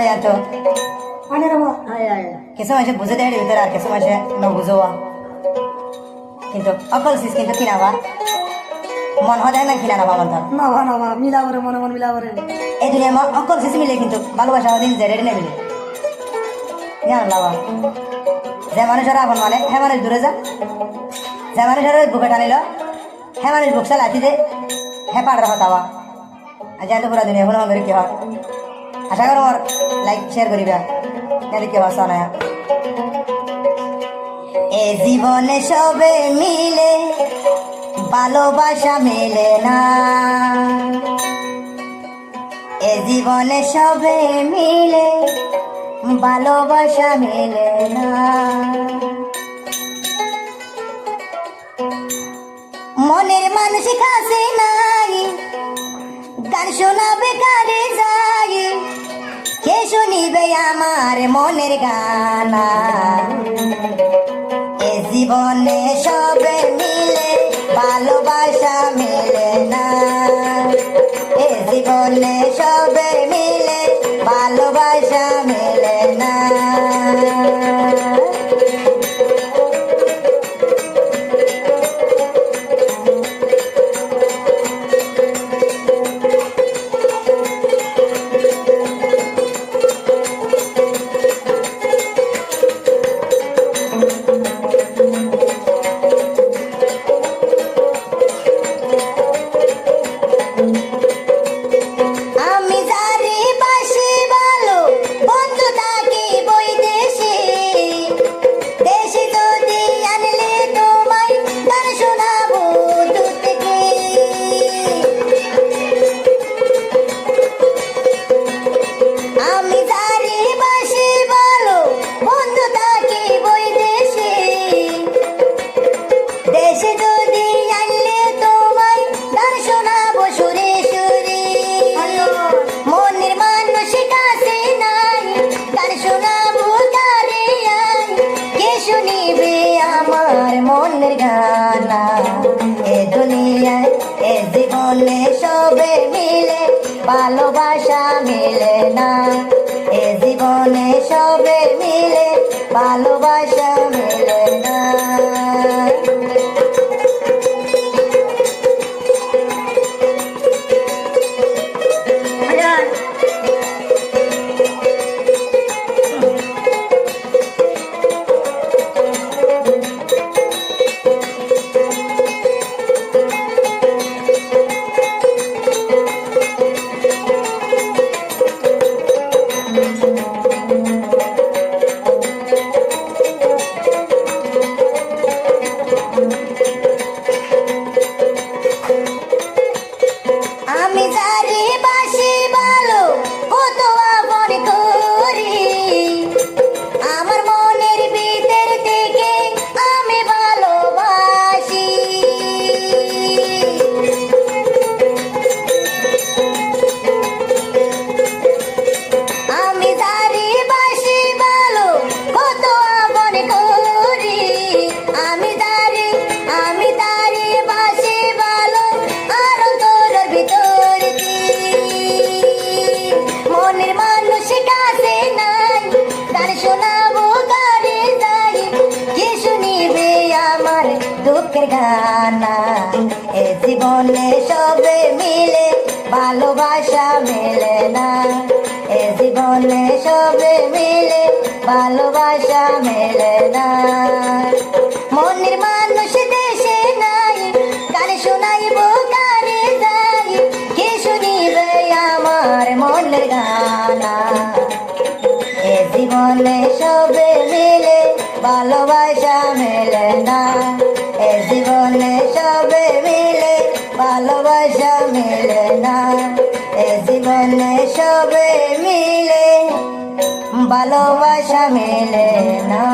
ya to Ani rama. কিছু মানুষে বুঝে দেয় ভিতরে আর কিছু মানুষে ন বুঝোয়া কিন্তু অকল সিস কিন্তু কিনাবা মন হয় না কিনা নাবা মন না বা মিলা করে মনে মন মিলা করে এই দুনিয়া অকল সিস মিলে কিন্তু ভালোবাসা দিন যে রেডি নেই জান লাবা যে মানুষের আপন মানে হ্যাঁ মানুষ দূরে যা যে মানুষের বুকে টানিল হ্যাঁ মানুষ বুক চালাতি দে হ্যাঁ পাড়ার হতাবা আর জানতো পুরা দুনিয়া কোনো করে কি হয় আশা করো আমার লাইক শেয়ার করিবা জানি কি ভাষা না এ জীবনে সবে মিলে ভালোবাসা মেলে না এ জীবনে সবে মিলে ভালোবাসা মেলে না মনের মানুষ কাছে নাই গান শোনাবে কারে যাই কে শুনিবে আমার মনের গানা এ জীবনে সবে মিলে ভালোবাসা মেলে না এ জীবনে সবে মিলে ভালোবাসা মেলে না মনের গানা এ দুনিয়ায় এ জীবনে সবে মিলে ভালোবাসা মিলে না এ জীবনে সবে মিলে ভালোবাসা মিলে না গানা এ জীবনে সবে মিলে ভালোবাসা মেলে না এ জীবনে সবে মিলে ভালোবাসা মেলে না মনের মানুষ দেশে নাই গান শোনাইব কারে যাই কে শুনিবে আমার মনের গানা এ জীবনে সবে মিলে ভালোবাসা মেলে না এ জীবনে সবে মিলে ভালোবাসা মেলে না এ জীবনে সবে মিলে ভালোবাসা মেলে না।